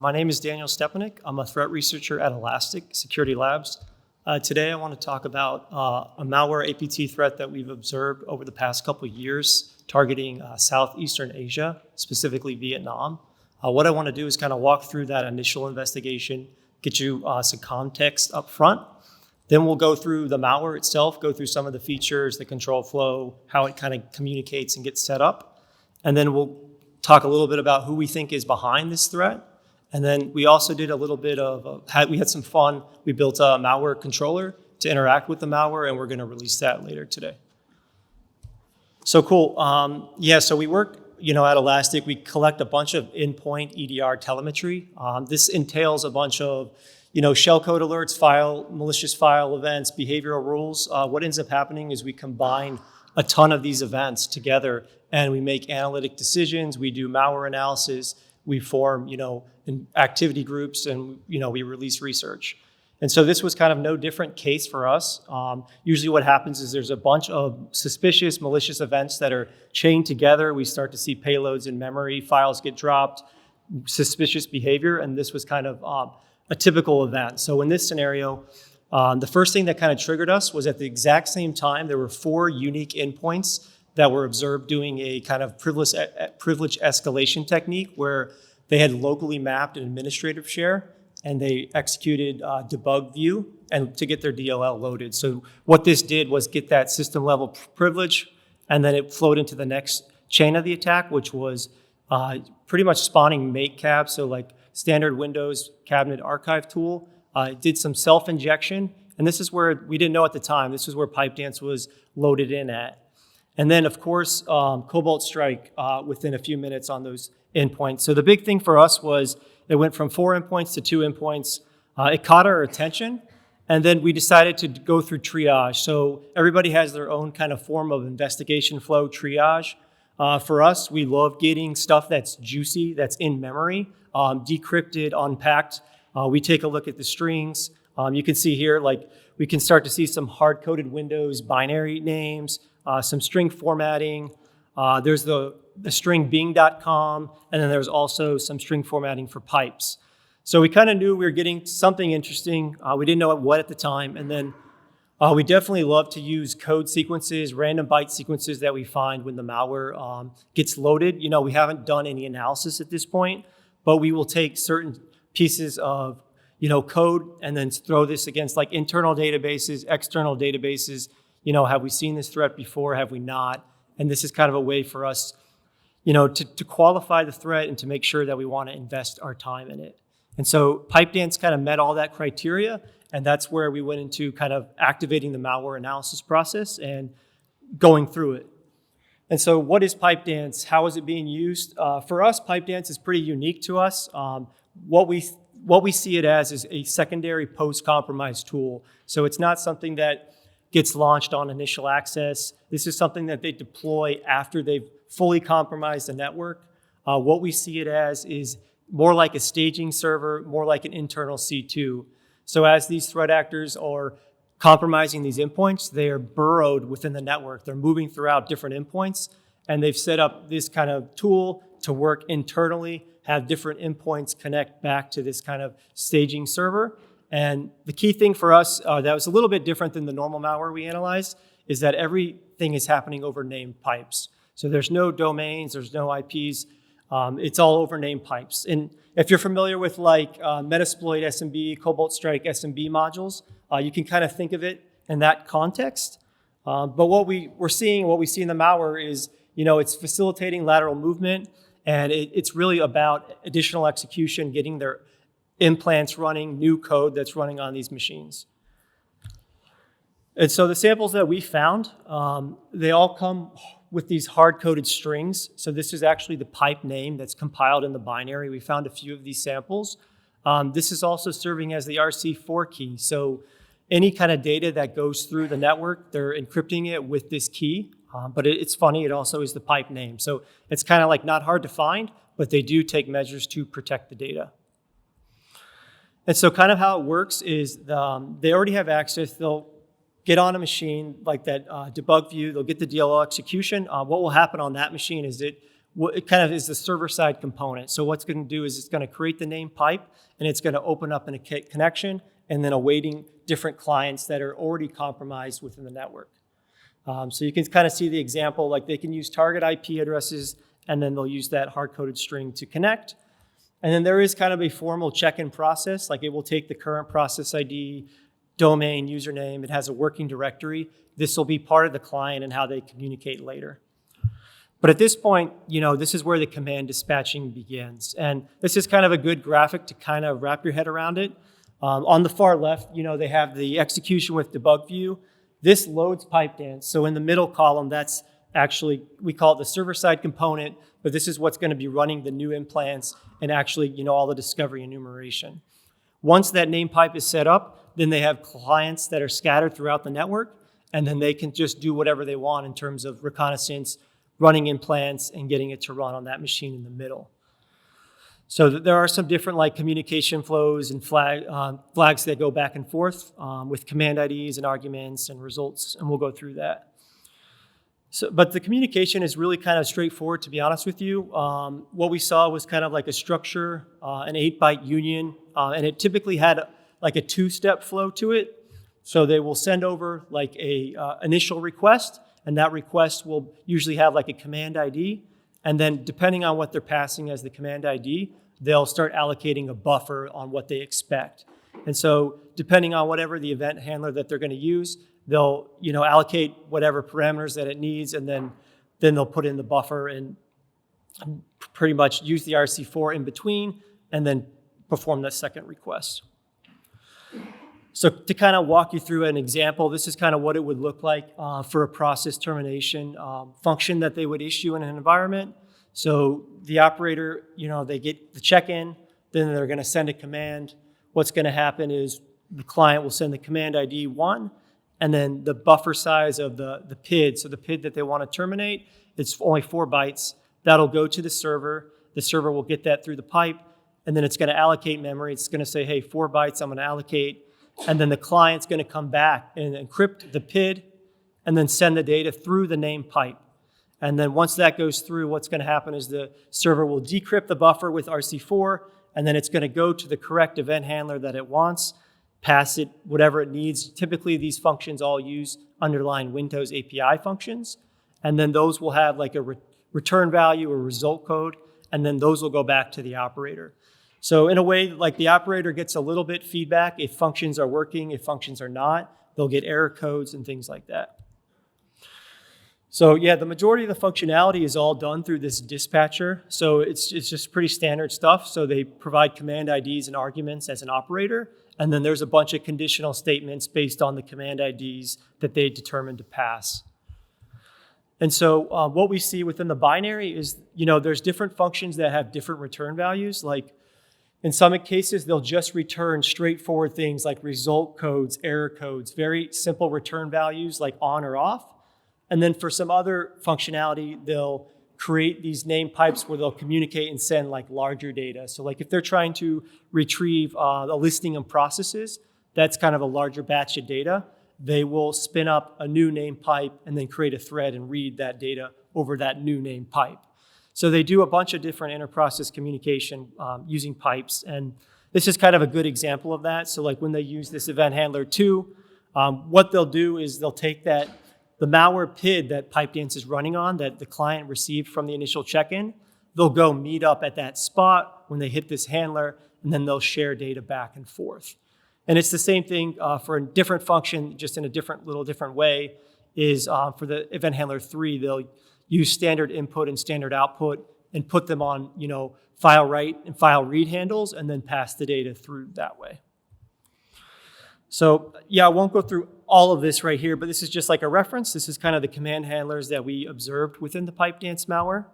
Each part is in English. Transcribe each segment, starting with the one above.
My name is Daniel Stepanic. I'm a threat researcher at Elastic Security Labs. Today I want to talk about a malware APT threat that we've observed over the past couple of years targeting Southeastern Asia, specifically Vietnam. What I want to do is kind of walk through that initial investigation, get you some context up front. Then we'll go through the malware itself, go through some of the features, the control flow, how it kind of communicates and gets set up. And then we'll talk a little bit about who we think is behind this threat. And then we also did a little bit of, we had some fun. We built a malware controller to interact with the malware, and we're going to release that later today. So cool. So we work, at Elastic. We collect a bunch of endpoint EDR telemetry. This entails a bunch of, shellcode alerts, malicious file events, behavioral rules. What ends up happening is we combine a ton of these events together, and we make analytic decisions. We do malware analysis. We form, in activity groups, and we release research. And so this was kind of no different case for us. Usually what happens is there's a bunch of suspicious, malicious events that are chained together. We start to see payloads in memory, files get dropped, suspicious behavior, and this was kind of a typical event. So in this scenario, the first thing that kind of triggered us was at the exact same time, there were 4 unique endpoints that were observed doing a kind of privilege escalation technique where they had locally mapped an administrative share and they executed debug view and to get their DLL loaded. So what this did was get that system level privilege, and then it flowed into the next chain of the attack, which was pretty much spawning make cab, so like standard Windows cabinet archive tool. It did some self-injection, and this is where we didn't know at the time, this is where PIPEDANCE was loaded in at. And then, of course, Cobalt Strike within a few minutes on those endpoints. So the big thing for us was it went from 4 endpoints to 2 endpoints. It caught our attention, and then we decided to go through triage. So everybody has their own kind of form of investigation flow triage. For us, we love getting stuff that's juicy, that's in memory, decrypted, unpacked. We take a look at the strings. You can see here, like, we can start to see some hard-coded Windows binary names, some string formatting. There's the string bing.com, and then there's also some string formatting for pipes. So we kind of knew we were getting something interesting. We didn't know what at the time. And then we definitely love to use code sequences, random byte sequences that we find when the malware gets loaded. We haven't done any analysis at this point, but we will take certain pieces of code and then throw this against like internal databases, external databases. Have we seen this threat before? Have we not? And this is kind of a way for us, to qualify the threat and to make sure that we want to invest our time in it. And so PIPEDANCE kind of met all that criteria, and that's where we went into kind of activating the malware analysis process and going through it. And so what is PIPEDANCE? How is it being used? For us, PIPEDANCE is pretty unique to us. What we see it as is a secondary post-compromise tool. So it's not something that gets launched on initial access. This is something that they deploy after they've fully compromised the network. What we see it as is more like a staging server, more like an internal C2. So as these threat actors are compromising these endpoints, they are burrowed within the network. They're moving throughout different endpoints, and they've set up this kind of tool to work internally, have different endpoints connect back to this kind of staging server. And the key thing for us that was a little bit different than the normal malware we analyzed is that everything is happening over named pipes. So there's no domains, there's no IPs. It's all over named pipes. And if you're familiar with like Metasploit SMB, Cobalt Strike SMB modules, you can kind of think of it in that context. But what we see in the malware is, it's facilitating lateral movement, and it's really about additional execution, getting their implants running, new code that's running on these machines. And so the samples that we found, they all come with these hard-coded strings. So this is actually the pipe name that's compiled in the binary. We found a few of these samples. This is also serving as the RC4 key. So any kind of data that goes through the network, they're encrypting it with this key. But it's funny, it also is the pipe name. So it's kind of like not hard to find, but they do take measures to protect the data. And so kind of how it works is they already have access. They'll get on a machine like that debug view. They'll get the DLL execution. What will happen on that machine is it it kind of is the server-side component. So what's going to do is it's going to create the name pipe, and it's going to open up in a connection, and then awaiting different clients that are already compromised within the network. So you can kind of see the example, like they can use target IP addresses, and then they'll use that hard-coded string to connect. And then there is kind of a formal check-in process, like it will take the current process ID, domain, username, it has a working directory. This will be part of the client and how they communicate later. But at this point, this is where the command dispatching begins. And this is kind of a good graphic to kind of wrap your head around it. On the far left, they have the execution with debug view. This loads PIPEDANCE. So in the middle column, that's actually, we call it the server-side component, but this is what's going to be running the new implants and actually, all the discovery enumeration. Once that name pipe is set up, then they have clients that are scattered throughout the network, and then they can just do whatever they want in terms of reconnaissance, running implants, and getting it to run on that machine in the middle. So there are some different communication flows and flags that go back and forth with command IDs and arguments and results, and we'll go through that. But the communication is really kind of straightforward, to be honest with you. What we saw was kind of like a structure, an 8-byte union, and it typically had like a 2-step flow to it. So they will send over like a initial request, and that request will usually have like a command ID. And then depending on what they're passing as the command ID, they'll start allocating a buffer on what they expect. And so depending on whatever the event handler that they're going to use, they'll allocate whatever parameters that it needs, and then they'll put in the buffer and pretty much use the RC4 in between, and then perform that second request. So to kind of walk you through an example, this is kind of what it would look like for a process termination function that they would issue in an environment. So the operator, they get the check-in, then they're going to send a command. What's going to happen is the client will send the command ID 1, and then the buffer size of the PID, so the PID that they want to terminate, it's only 4 bytes. That'll go to the server. The server will get that through the pipe, and then it's going to allocate memory. It's going to say, hey, 4 bytes, I'm going to allocate. And then the client's going to come back and encrypt the PID and then send the data through the name pipe. And then once that goes through, what's going to happen is the server will decrypt the buffer with RC4, and then it's going to go to the correct event handler that it wants, pass it whatever it needs. Typically, these functions all use underlying Windows API functions, and then those will have like a return value or result code, and then those will go back to the operator. So in a way, like the operator gets a little bit feedback if functions are working, if functions are not. They'll get error codes and things like that. So yeah, the majority of the functionality is all done through this dispatcher. So it's just pretty standard stuff. So they provide command IDs and arguments as an operator, and then there's a bunch of conditional statements based on the command IDs that they determine to pass. And so what we see within the binary is, there's different functions that have different return values. Like in some cases, they'll just return straightforward things like result codes, error codes, very simple return values like on or off. And then for some other functionality, they'll create these name pipes where they'll communicate and send like larger data. So like if they're trying to retrieve a listing of processes, that's kind of a larger batch of data. They will spin up a new name pipe and then create a thread and read that data over that new name pipe. So they do a bunch of different inter-process communication using pipes, and this is kind of a good example of that. So like when they use this event handler 2, what they'll do is they'll take the malware PID that PIPEDANCE is running on that the client received from the initial check-in, they'll go meet up at that spot when they hit this handler, and then they'll share data back and forth. And it's the same thing for a different function, just in a little different way, is for the event handler 3, they'll use standard input and standard output and put them on, file write and file read handles, and then pass the data through that way. So yeah, I won't go through all of this right here, but this is just like a reference. This is kind of the command handlers that we observed within the PIPEDANCE malware.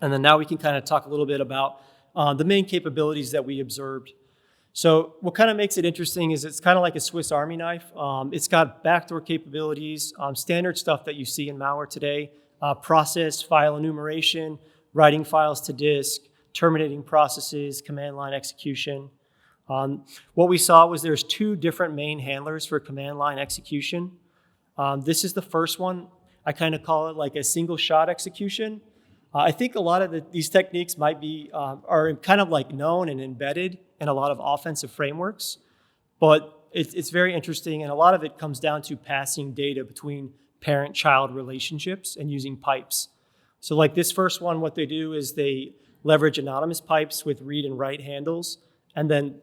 And then now we can kind of talk a little bit about the main capabilities that we observed. So what kind of makes it interesting is it's kind of like a Swiss Army knife. It's got backdoor capabilities, standard stuff that you see in malware today, process, file enumeration, writing files to disk, terminating processes, command line execution. What we saw was there's 2 different main handlers for command line execution. This is the first one. I kind of call it like a single shot execution. I think a lot of these techniques might be are kind of like known and embedded in a lot of offensive frameworks, but it's very interesting, and a lot of it comes down to passing data between parent-child relationships and using pipes. So like this first one, what they do is they leverage anonymous pipes with read and write handles, and then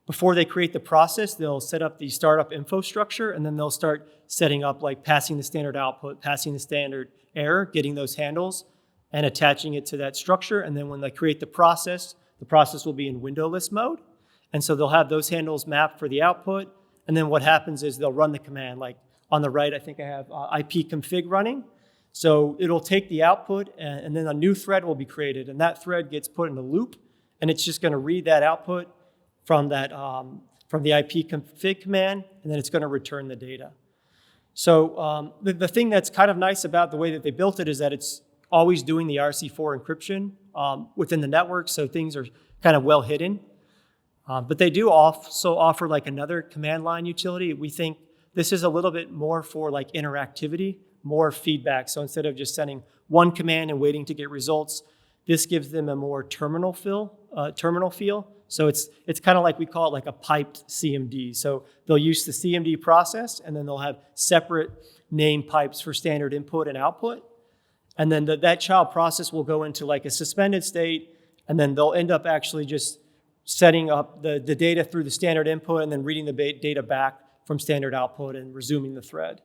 before they create the process, they'll set up the startup info structure, and then they'll start setting up like passing the standard output, passing the standard error, getting those handles, and attaching it to that structure. And then when they create the process will be in windowless mode. And so they'll have those handles mapped for the output. And then what happens is they'll run the command. Like on the right, I think I have ipconfig running. So it'll take the output, and then a new thread will be created. And that thread gets put in a loop, and it's just going to read that output from that from the ipconfig command, and then it's going to return the data. So the thing that's kind of nice about the way that they built it is that it's always doing the RC4 encryption within the network, so things are kind of well hidden. But they do also offer like another command line utility. We think this is a little bit more for like interactivity, more feedback. So instead of just sending one command and waiting to get results, this gives them a more terminal feel. So it's kind of like we call it like a piped CMD. So they'll use the CMD process, and then they'll have separate name pipes for standard input and output. And then that child process will go into like a suspended state, and then they'll end up actually just setting up the data through the standard input and then reading the data back from standard output and resuming the thread.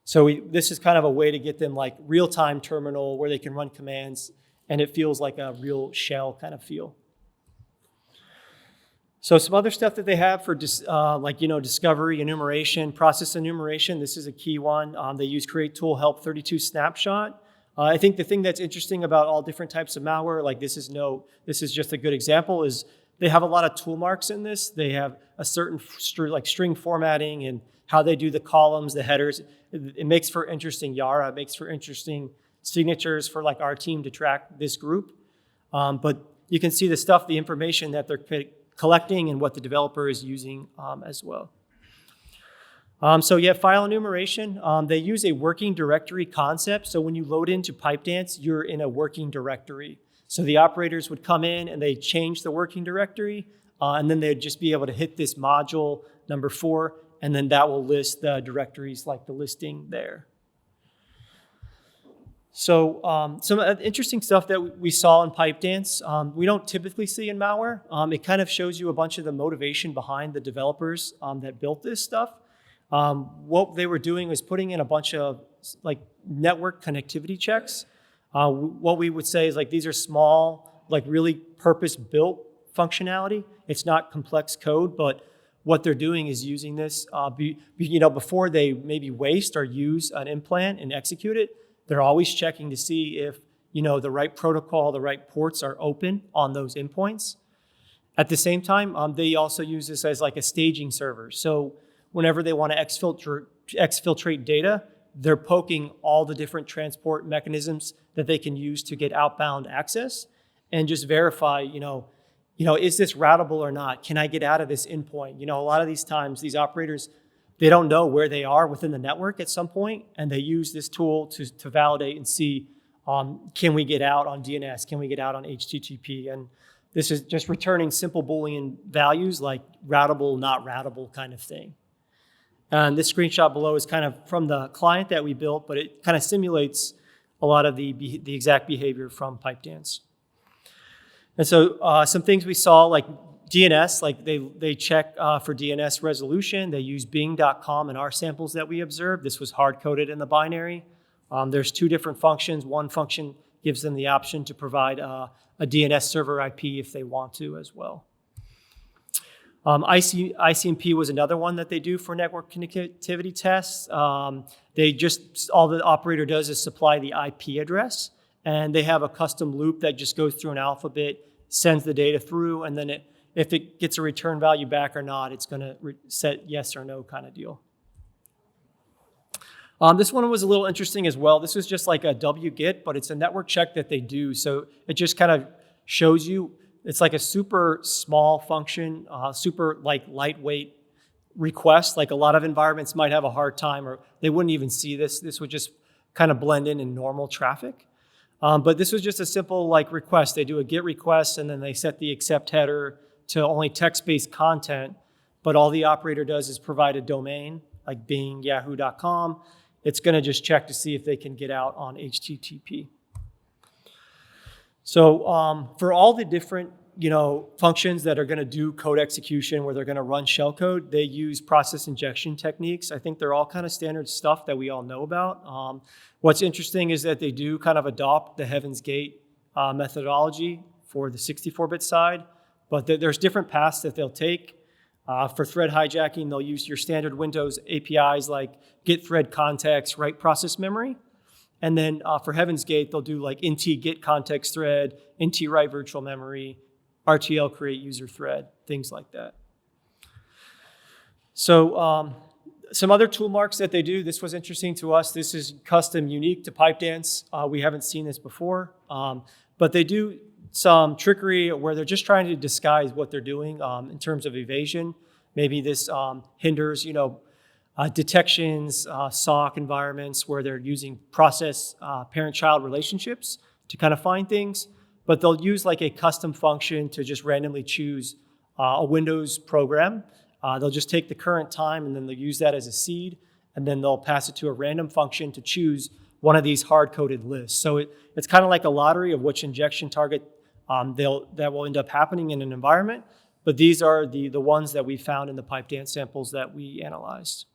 So this is kind of a way to get them like real-time terminal where they can run commands, and it feels like a real shell kind of feel. So some other stuff that they have for discovery, enumeration, process enumeration. This is a key one. They use create tool help 32 snapshot. I think the thing that's interesting about all different types of malware, like this is just a good example, is they have a lot of tool marks in this. They have a certain string formatting and how they do the columns, the headers. It makes for interesting Yara. It makes for interesting signatures for like our team to track this group. But you can see the stuff, the information that they're collecting and what the developer is using as well. So you have file enumeration. They use a working directory concept. So when you load into PIPEDANCE, you're in a working directory. So the operators would come in and they change the working directory, and then they'd just be able to hit this module number 4, and then that will list the directories like the listing there. So some interesting stuff that we saw in PIPEDANCE, we don't typically see in malware. It kind of shows you a bunch of the motivation behind the developers that built this stuff. What they were doing was putting in a bunch of like network connectivity checks. What we would say is like these are small, like really purpose-built functionality. It's not complex code, but what they're doing is using this before they maybe waste or use an implant and execute it. They're always checking to see if the right protocol, the right ports are open on those endpoints. At the same time, they also use this as like a staging server. So whenever they want to exfiltrate data, they're poking all the different transport mechanisms that they can use to get outbound access and just verify, is this routable or not? Can I get out of this endpoint? A lot of these times, these operators, they don't know where they are within the network at some point, and they use this tool to validate and see, can we get out on DNS? Can we get out on HTTP? And this is just returning simple Boolean values like routable, not routable kind of thing. And this screenshot below is kind of from the client that we built, but it kind of simulates a lot of the exact behavior from PIPEDANCE. And so some things we saw, like DNS, like they check for DNS resolution. They use bing.com in our samples that we observed. This was hard-coded in the binary. There's 2 different functions. One function gives them the option to provide a DNS server IP if they want to as well. ICMP was another one that they do for network connectivity tests. All the operator does is supply the IP address, and they have a custom loop that just goes through an alphabet, sends the data through, and then if it gets a return value back or not, it's going to set yes or no kind of deal. This one was a little interesting as well. This was just like a wget, but it's a network check that they do. So it just kind of shows you, it's like a super small function, super like lightweight request. Like a lot of environments might have a hard time, or they wouldn't even see this. This would just kind of blend in normal traffic. But this was just a simple like request. They do a GET request and then they set the accept header to only text-based content. But all the operator does is provide a domain like Bing, Yahoo.com. It's going to just check to see if they can get out on HTTP. So for all the different functions that are going to do code execution where they're going to run shellcode, they use process injection techniques. I think they're all kind of standard stuff that we all know about. What's interesting is that they do kind of adopt the Heaven's Gate methodology for the 64-bit side, but there's different paths that they'll take. For thread hijacking, they'll use your standard Windows APIs like get thread context, write process memory. And then for Heaven's Gate, they'll do like int get context thread, int write virtual memory, RTL create user thread, things like that. So some other tool marks that they do, this was interesting to us. This is custom unique to PIPEDANCE. We haven't seen this before, but they do some trickery where they're just trying to disguise what they're doing in terms of evasion. Maybe this hinders, detections, SOC environments where they're using process parent-child relationships to kind of find things. But they'll use like a custom function to just randomly choose a Windows program. They'll just take the current time and then they'll use that as a seed, and then they'll pass it to a random function to choose one of these hard-coded lists. So it's kind of like a lottery of which injection target that will end up happening in an environment. But these are the ones that we found in the PIPEDANCE samples that we analyzed.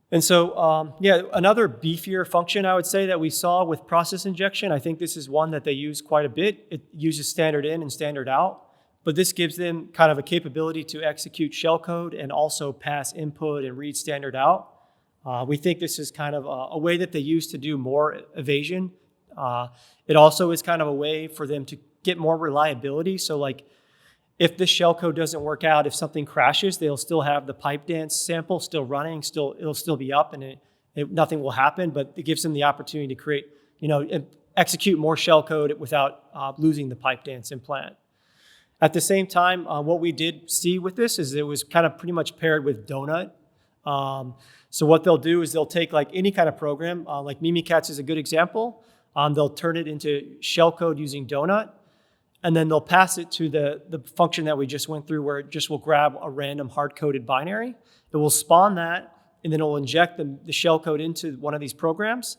And so, another beefier function I would say that we saw with process injection, I think this is one that they use quite a bit. It uses standard in and standard out, but this gives them kind of a capability to execute shellcode and also pass input and read standard out. We think this is kind of a way that they use to do more evasion. It also is kind of a way for them to get more reliability. So like if the shellcode doesn't work out, if something crashes, they'll still have the PIPEDANCE sample still running, it'll still be up and nothing will happen, but it gives them the opportunity to create, execute more shellcode without losing the PIPEDANCE implant. At the same time, what we did see with this is it was kind of pretty much paired with Donut. So what they'll do is they'll take like any kind of program, like Mimikatz is a good example. They'll turn it into shellcode using Donut, and then they'll pass it to the function that we just went through where it just will grab a random hard-coded binary. It will spawn that, and then it will inject the shellcode into one of these programs,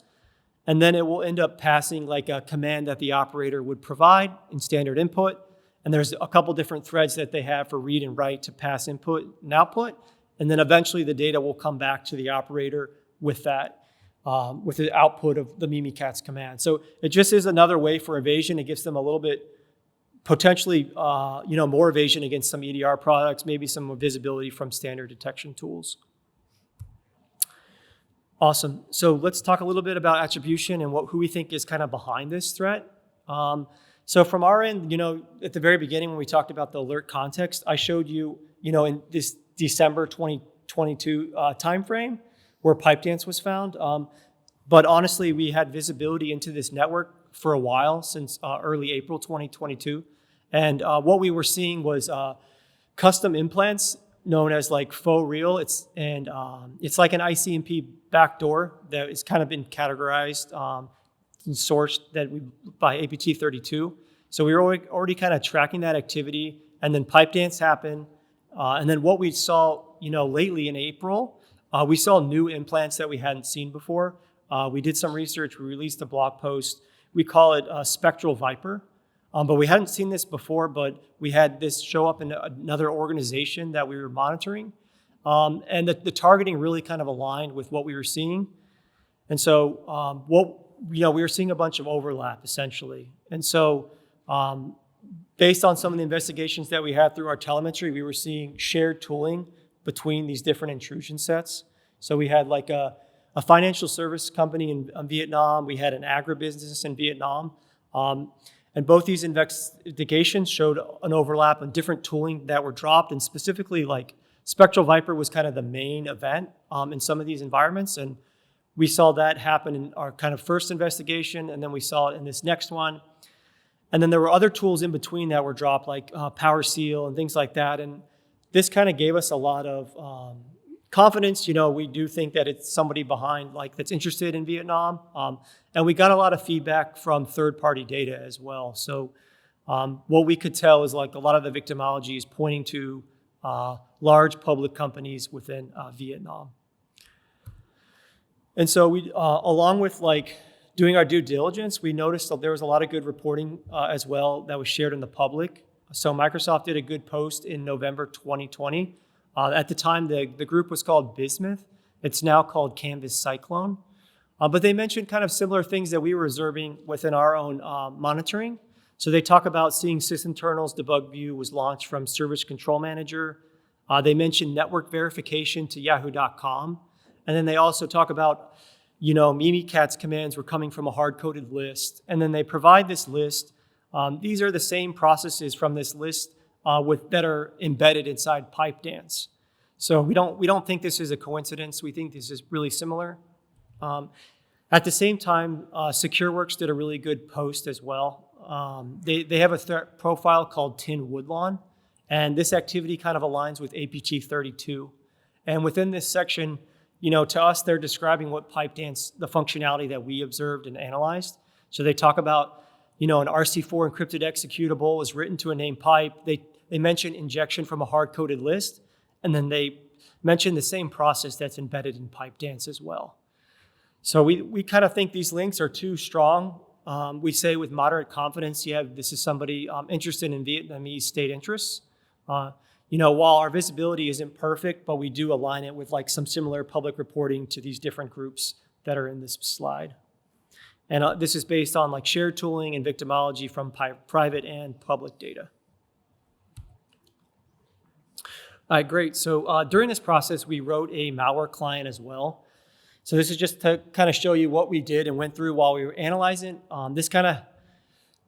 and then it will end up passing like a command that the operator would provide in standard input. And there's a couple different threads that they have for read and write to pass input and output. And then eventually the data will come back to the operator with that, with the output of the Mimikatz command. So it just is another way for evasion. It gives them a little bit, potentially, more evasion against some EDR products, maybe some more visibility from standard detection tools. Awesome. So let's talk a little bit about attribution and who we think is kind of behind this threat. So from our end, at the very beginning when we talked about the alert context, I showed you, in this December 2022 timeframe where PIPEDANCE was found. But honestly, we had visibility into this network for a while, since early April 2022. And what we were seeing was custom implants known as like faux real. It's like an ICMP backdoor that has kind of been categorized and sourced by APT32. So we were already kind of tracking that activity, and then PIPEDANCE happened. And then what we saw, lately in April, we saw new implants that we hadn't seen before. We did some research. We released a blog post. We call it Spectral Viper. But we hadn't seen this before, but we had this show up in another organization that we were monitoring. And the targeting really kind of aligned with what we were seeing. And so we were seeing a bunch of overlap, essentially. And so based on some of the investigations that we had through our telemetry, we were seeing shared tooling between these different intrusion sets. So we had like a financial service company in Vietnam. We had an agribusiness in Vietnam. And both these investigations showed an overlap on different tooling that were dropped. And specifically, like Spectral Viper was kind of the main event in some of these environments. And we saw that happen in our kind of first investigation. And then we saw it in this next one. And then there were other tools in between that were dropped, like PowerSeal and things like that. And this kind of gave us a lot of confidence, we do think that it's somebody behind that's interested in Vietnam. And we got a lot of feedback from third-party data as well. So what we could tell is a lot of the victimology is pointing to large public companies within Vietnam. And so we, along with doing our due diligence, we noticed that there was a lot of good reporting as well that was shared in the public. So Microsoft did a good post in November 2020. At the time, the group was called Bismuth. It's now called Canvas Cyclone. But they mentioned kind of similar things that we were observing within our own monitoring. So they talk about seeing sysinternals debug view was launched from Service Control Manager. They mentioned network verification to yahoo.com. And then they also talk about, Mimikatz commands were coming from a hard-coded list. And then they provide this list. These are the same processes from this list that are embedded inside PIPEDANCE. So we don't think this is a coincidence. We think this is really similar. At the same time, SecureWorks did a really good post as well. They have a threat profile called Tin Woodlawn, and this activity kind of aligns with APT 32. And within this section, to us, they're describing what PIPEDANCE, the functionality that we observed and analyzed. So they talk about, an RC4 encrypted executable is written to a named pipe. They mention injection from a hard-coded list, and then they mention the same process that's embedded in PIPEDANCE as well. So we kind of think these links are too strong. We say with moderate confidence, this is somebody interested in Vietnamese state interests. While our visibility isn't perfect, but we do align it with some similar public reporting to these different groups that are in this slide. And this is based on shared tooling and victimology from private and public data. All right, great. So during this process, we wrote a malware client as well. So this is just to kind of show you what we did and went through while we were analyzing. This kind of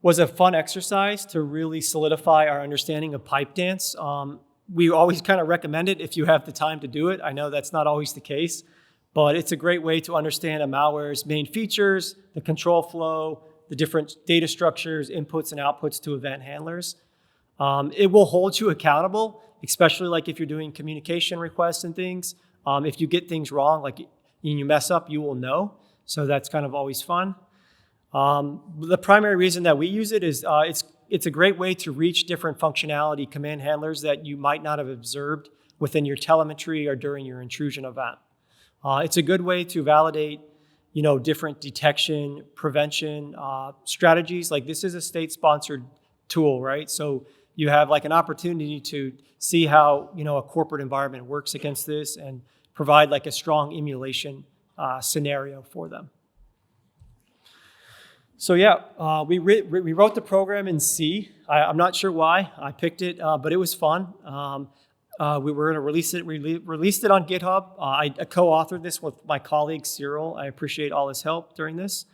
was a fun exercise to really solidify our understanding of PIPEDANCE. We always kind of recommend it if you have the time to do it. I know that's not always the case, but it's a great way to understand a malware's main features, the control flow, the different data structures, inputs and outputs to event handlers. It will hold you accountable, especially if you're doing communication requests and things. If you get things wrong, you mess up, you will know. So that's kind of always fun. The primary reason that we use it is it's a great way to reach different functionality command handlers that you might not have observed within your telemetry or during your intrusion event. It's a good way to validate, different detection, prevention strategies. This is a state-sponsored tool, right? So you have an opportunity to see how, a corporate environment works against this and provide a strong emulation scenario for them. So we wrote the program in C. I'm not sure why I picked it, but it was fun. We were going to release it. Released it on GitHub. I co-authored this with my colleague Cyril. I appreciate all his help during this.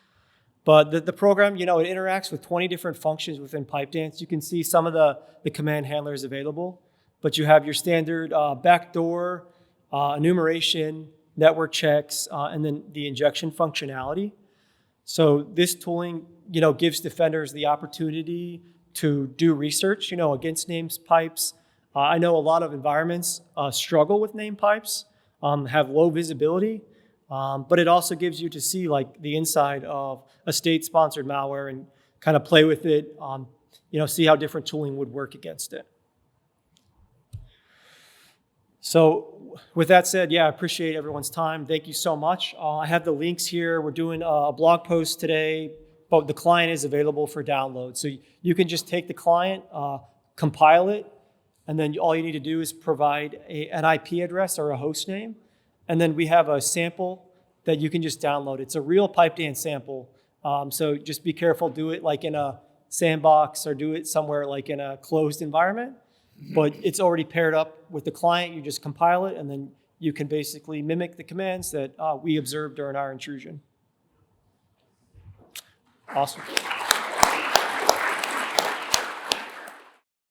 But the program, it interacts with 20 different functions within PIPEDANCE. You can see some of the command handlers available, but you have your standard backdoor, enumeration, network checks, and then the injection functionality. So this tooling, gives defenders the opportunity to do research, against named pipes. I know a lot of environments struggle with named pipes, have low visibility, but it also gives you to see the inside of a state-sponsored malware and kind of play with it, see how different tooling would work against it. So with that said, I appreciate everyone's time. Thank you so much. I have the links here. We're doing a blog post today, but the client is available for download. So you can just take the client, compile it, and then all you need to do is provide an IP address or a host name. And then we have a sample that you can just download. It's a real PIPEDANCE sample. So just be careful, do it in a sandbox or do it somewhere in a closed environment. But it's already paired up with the client. You just compile it, and then you can basically mimic the commands that we observed during our intrusion. Awesome.